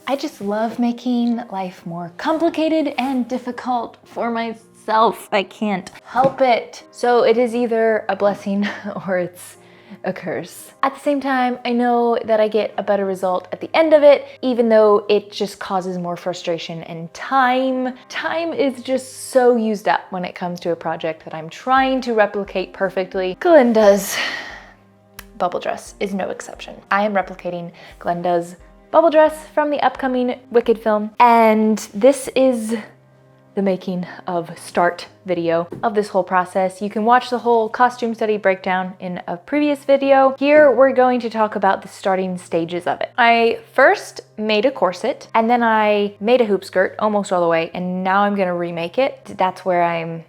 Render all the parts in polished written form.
I just love making life more complicated and difficult for myself. I can't help it. So it is either a blessing or it's a curse. At the same time, I know that I get a better result at the end of it, even though it just causes more frustration and time. Time is just so used up when it comes to a project that I'm trying to replicate perfectly. Glinda's bubble dress is no exception. I am replicating Glinda's bubble dress from the upcoming Wicked film, and this is the making of start video of this whole process. You can watch the whole costume study breakdown in a previous video. Here we're going to talk about the starting stages of it. I first made a corset, and then I made a hoop skirt almost all the way, and now I'm gonna remake it. That's where I'm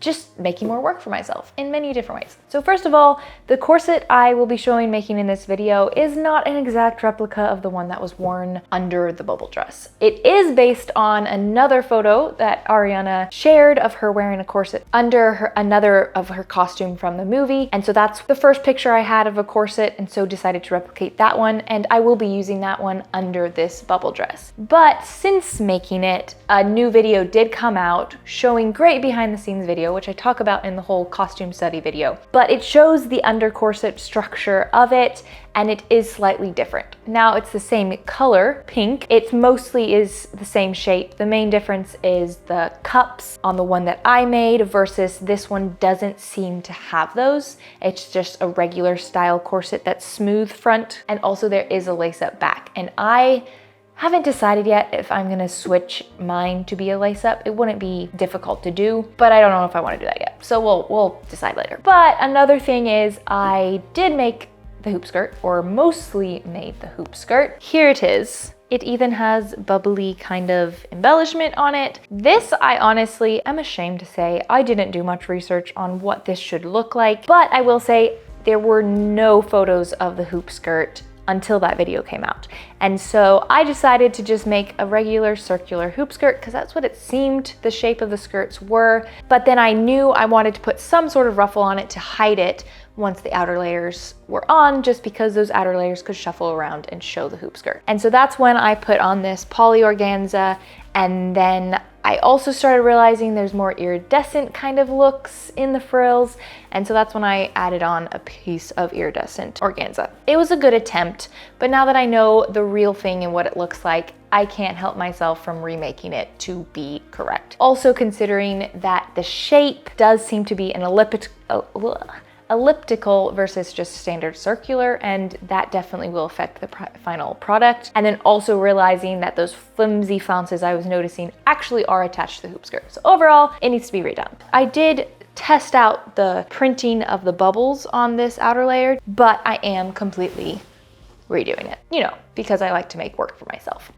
just making more work for myself in many different ways. So first of all, the corset I will be showing making in this video is not an exact replica of the one that was worn under the bubble dress. It is based on another photo that Ariana shared of her wearing a corset under another of her costume from the movie. And so that's the first picture I had of a corset, and so decided to replicate that one, and I will be using that one under this bubble dress. But since making it, a new video did come out showing great behind the scenes video, which I talk about in the whole costume study video. But it shows the under corset structure of it, and it is slightly different. Now it's the same color, pink. It mostly is the same shape. The main difference is the cups on the one that I made versus this one doesn't seem to have those. It's just a regular style corset that's smooth front, and also there is a lace up back. And I haven't decided yet if I'm gonna switch mine to be a lace up. It wouldn't be difficult to do, but I don't know if I wanna do that yet. So we'll decide later. But another thing is I did make the hoop skirt, or mostly made the hoop skirt. Here it is. It even has bubbly kind of embellishment on it. This, I honestly am ashamed to say, I didn't do much research on what this should look like, but I will say there were no photos of the hoop skirt until that video came out. And so I decided to just make a regular circular hoop skirt because that's what it seemed the shape of the skirts were. But then I knew I wanted to put some sort of ruffle on it to hide it once the outer layers were on, just because those outer layers could shuffle around and show the hoop skirt. And so that's when I put on this poly organza, and then I also started realizing there's more iridescent kind of looks in the frills, and so that's when I added on a piece of iridescent organza. It was a good attempt, but now that I know the real thing and what it looks like, I can't help myself from remaking it to be correct. Also considering that the shape does seem to be an elliptical versus just standard circular, and that definitely will affect the final product. And then also realizing that those flimsy flounces I was noticing actually are attached to the hoop skirt. So overall, it needs to be redone. I did test out the printing of the bubbles on this outer layer, but I am completely redoing it, you know, because I like to make work for myself.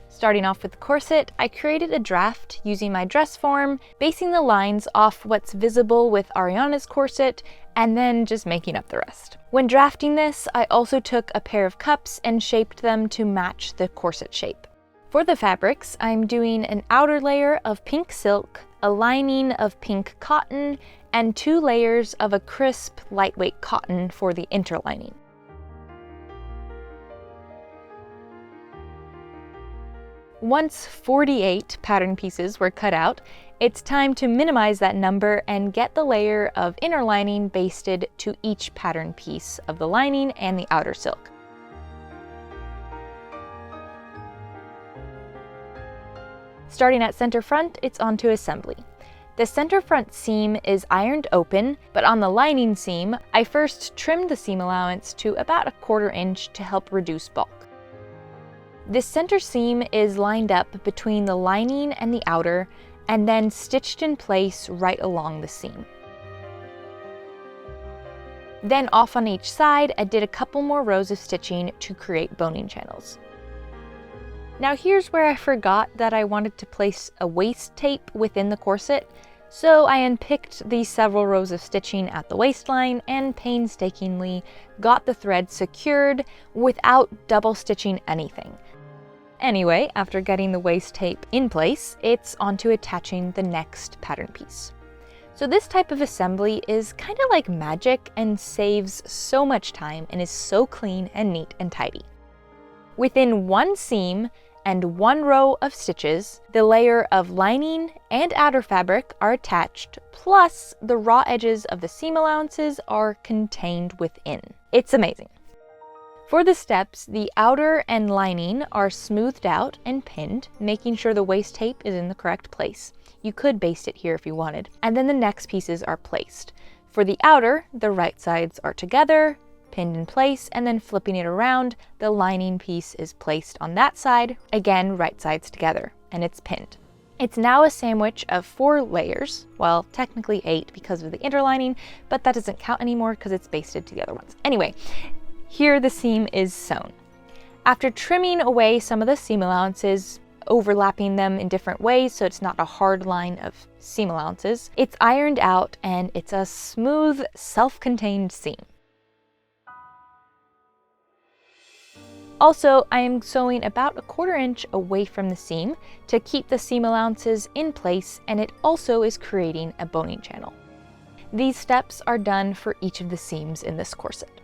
Starting off with the corset, I created a draft using my dress form, basing the lines off what's visible with Ariana's corset, and then just making up the rest. When drafting this, I also took a pair of cups and shaped them to match the corset shape. For the fabrics, I'm doing an outer layer of pink silk, a lining of pink cotton, and 2 layers of a crisp, lightweight cotton for the interlining. Once 48 pattern pieces were cut out, it's time to minimize that number and get the layer of inner lining basted to each pattern piece of the lining and the outer silk. Starting at center front, it's onto assembly. The center front seam is ironed open, but on the lining seam, I first trimmed the seam allowance to about 1/4 inch to help reduce bulk. This center seam is lined up between the lining and the outer, and then stitched in place right along the seam. Then off on each side, I did a couple more rows of stitching to create boning channels. Now here's where I forgot that I wanted to place a waist tape within the corset, so I unpicked these several rows of stitching at the waistline and painstakingly got the thread secured without double stitching anything. Anyway, after getting the waist tape in place, it's onto attaching the next pattern piece. So this type of assembly is kind of like magic and saves so much time and is so clean and neat and tidy. Within one seam and one row of stitches, the layer of lining and outer fabric are attached, plus the raw edges of the seam allowances are contained within. It's amazing. For the steps, the outer and lining are smoothed out and pinned, making sure the waist tape is in the correct place. You could baste it here if you wanted. And then the next pieces are placed. For the outer, the right sides are together, pinned in place, and then flipping it around, the lining piece is placed on that side, again, right sides together, and it's pinned. It's now a sandwich of 4 layers, well, technically 8 because of the interlining, but that doesn't count anymore because it's basted to the other ones. Anyway, here the seam is sewn. After trimming away some of the seam allowances, overlapping them in different ways so it's not a hard line of seam allowances, it's ironed out and it's a smooth, self-contained seam. Also, I am sewing about 1/4 inch away from the seam to keep the seam allowances in place, and it also is creating a boning channel. These steps are done for each of the seams in this corset.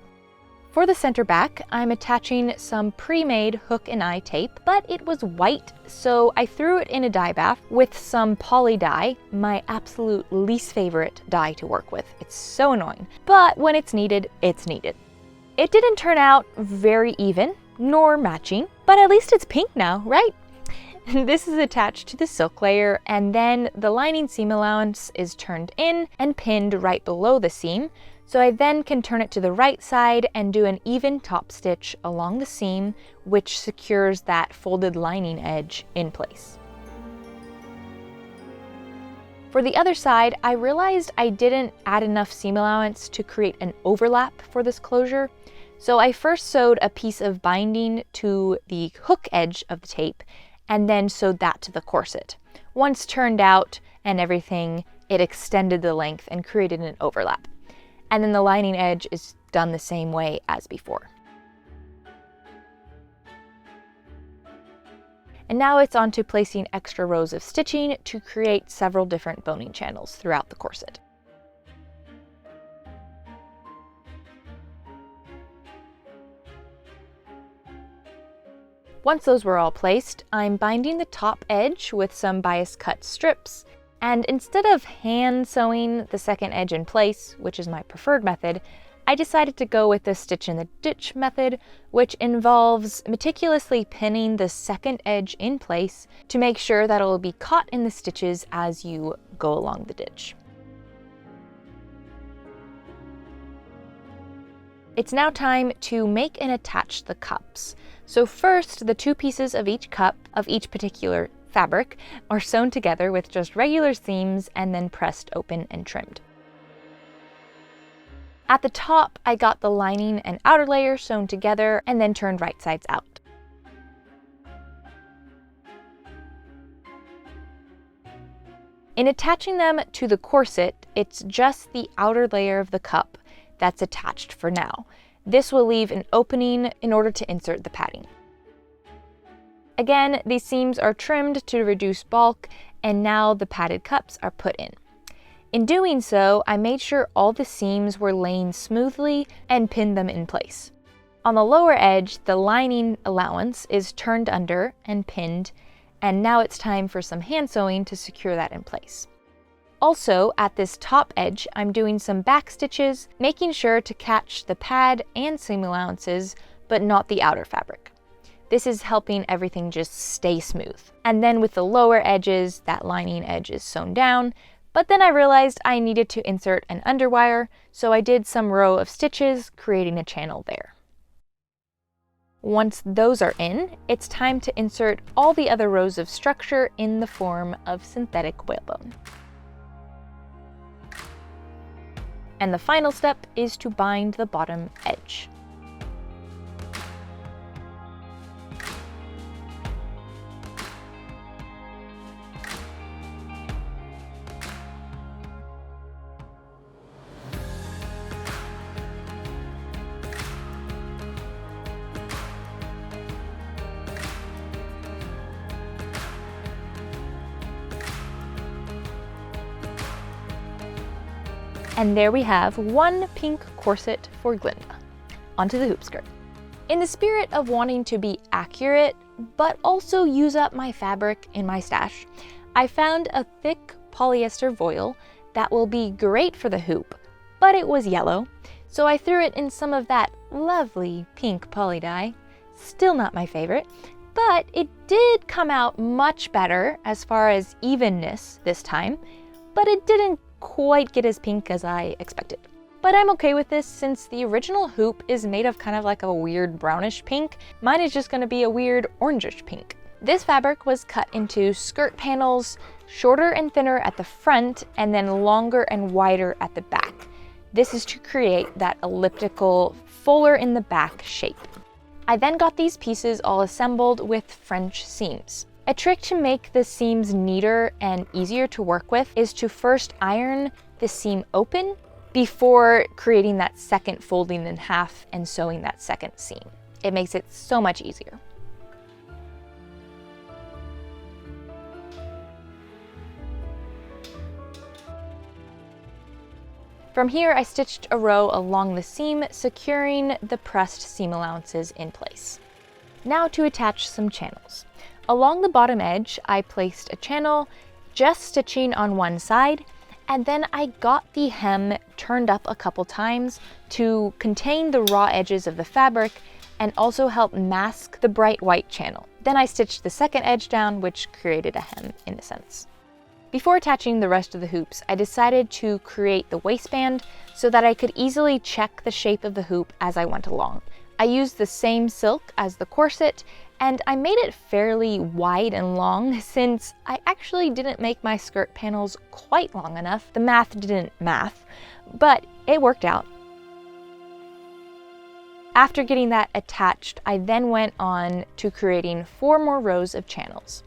For the center back, I'm attaching some pre-made hook and eye tape, but it was white, so I threw it in a dye bath with some poly dye, my absolute least favorite dye to work with. It's so annoying, but when it's needed, it's needed. It didn't turn out very even, nor matching, but at least it's pink now, right? This is attached to the silk layer, and then the lining seam allowance is turned in and pinned right below the seam, so I then can turn it to the right side and do an even top stitch along the seam, which secures that folded lining edge in place. For the other side, I realized I didn't add enough seam allowance to create an overlap for this closure, so I first sewed a piece of binding to the hook edge of the tape and then sewed that to the corset. Once turned out and everything, it extended the length and created an overlap. And then the lining edge is done the same way as before. And now it's on to placing extra rows of stitching to create several different boning channels throughout the corset. Once those were all placed, I'm binding the top edge with some bias cut strips, and instead of hand sewing the second edge in place, which is my preferred method, I decided to go with the stitch in the ditch method, which involves meticulously pinning the second edge in place to make sure that it will be caught in the stitches as you go along the ditch. It's now time to make and attach the cups. So first, the 2 pieces of each cup of each particular fabric are sewn together with just regular seams and then pressed open and trimmed. At the top, I got the lining and outer layer sewn together and then turned right sides out. In attaching them to the corset, it's just the outer layer of the cup that's attached for now. This will leave an opening in order to insert the padding. Again, these seams are trimmed to reduce bulk, and now the padded cups are put in. In doing so, I made sure all the seams were laying smoothly and pinned them in place. On the lower edge, the lining allowance is turned under and pinned, and now it's time for some hand sewing to secure that in place. Also, at this top edge, I'm doing some back stitches, making sure to catch the pad and seam allowances, but not the outer fabric. This is helping everything just stay smooth. And then with the lower edges, that lining edge is sewn down, but then I realized I needed to insert an underwire, so I did some row of stitches, creating a channel there. Once those are in, it's time to insert all the other rows of structure in the form of synthetic whalebone. And the final step is to bind the bottom edge. And there we have one pink corset for Glinda. Onto the hoop skirt. In the spirit of wanting to be accurate, but also use up my fabric in my stash, I found a thick polyester voile that will be great for the hoop, but it was yellow, so I threw it in some of that lovely pink poly dye. Still not my favorite, but it did come out much better as far as evenness this time, but it didn't quite get as pink as I expected. But I'm okay with this since the original hoop is made of kind of like a weird brownish pink. Mine is just gonna be a weird orangish pink. This fabric was cut into skirt panels, shorter and thinner at the front, and then longer and wider at the back. This is to create that elliptical, fuller in the back shape. I then got these pieces all assembled with French seams. A trick to make the seams neater and easier to work with is to first iron the seam open before creating that second folding in half and sewing that second seam. It makes it so much easier. From here, I stitched a row along the seam, securing the pressed seam allowances in place. Now to attach some channels. Along the bottom edge, I placed a channel, just stitching on one side, and then I got the hem turned up a couple times to contain the raw edges of the fabric and also help mask the bright white channel. Then I stitched the second edge down, which created a hem in a sense. Before attaching the rest of the hoops, I decided to create the waistband so that I could easily check the shape of the hoop as I went along. I used the same silk as the corset, and I made it fairly wide and long since I actually didn't make my skirt panels quite long enough. The math didn't math, but it worked out. After getting that attached, I then went on to creating 4 more rows of channels.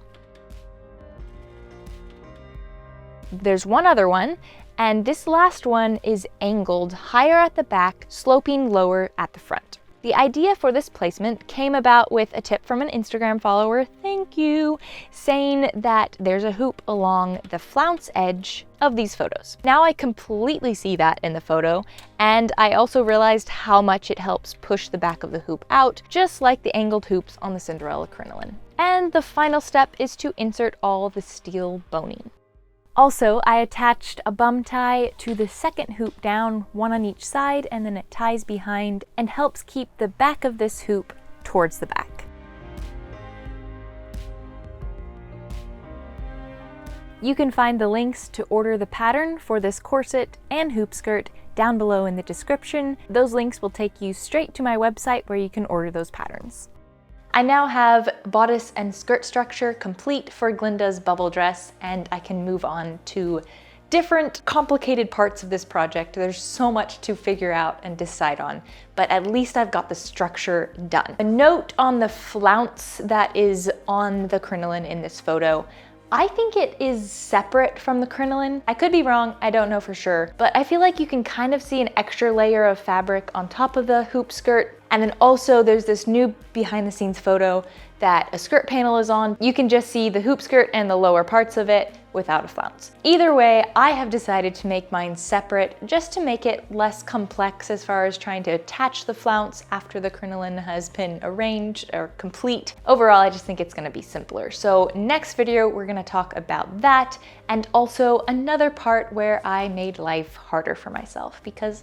There's one other one, and this last one is angled higher at the back, sloping lower at the front. The idea for this placement came about with a tip from an Instagram follower, thank you, saying that there's a hoop along the flounce edge of these photos. Now I completely see that in the photo, and I also realized how much it helps push the back of the hoop out, just like the angled hoops on the Cinderella crinoline. And the final step is to insert all the steel boning. Also, I attached a bum tie to the second hoop down, one on each side, and then it ties behind and helps keep the back of this hoop towards the back. You can find the links to order the pattern for this corset and hoop skirt down below in the description. Those links will take you straight to my website where you can order those patterns. I now have bodice and skirt structure complete for Glinda's bubble dress, and I can move on to different complicated parts of this project. There's so much to figure out and decide on, but at least I've got the structure done. A note on the flounce that is on the crinoline in this photo. I think it is separate from the crinoline. I could be wrong, I don't know for sure, but I feel like you can kind of see an extra layer of fabric on top of the hoop skirt. And then also there's this new behind the scenes photo that a skirt panel is on. You can just see the hoop skirt and the lower parts of it without a flounce. Either way, I have decided to make mine separate just to make it less complex as far as trying to attach the flounce after the crinoline has been arranged or complete. Overall, I just think it's gonna be simpler. So next video, we're gonna talk about that and also another part where I made life harder for myself because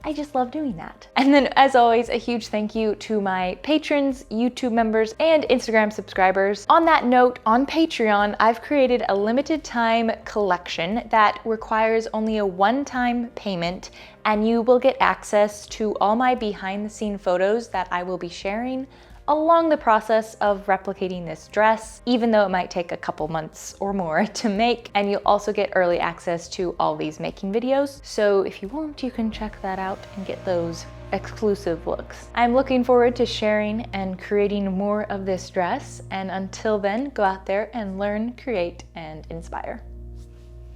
I just love doing that. And then as always, a huge thank you to my patrons, YouTube members, and Instagram subscribers. On that note, on Patreon, I've created a limited time collection that requires only a one-time payment, and you will get access to all my behind the scene photos that I will be sharing along the process of replicating this dress, even though it might take a couple months or more to make. And you'll also get early access to all these making videos. So if you want, you can check that out and get those exclusive looks. I'm looking forward to sharing and creating more of this dress. And until then, go out there and learn, create, and inspire.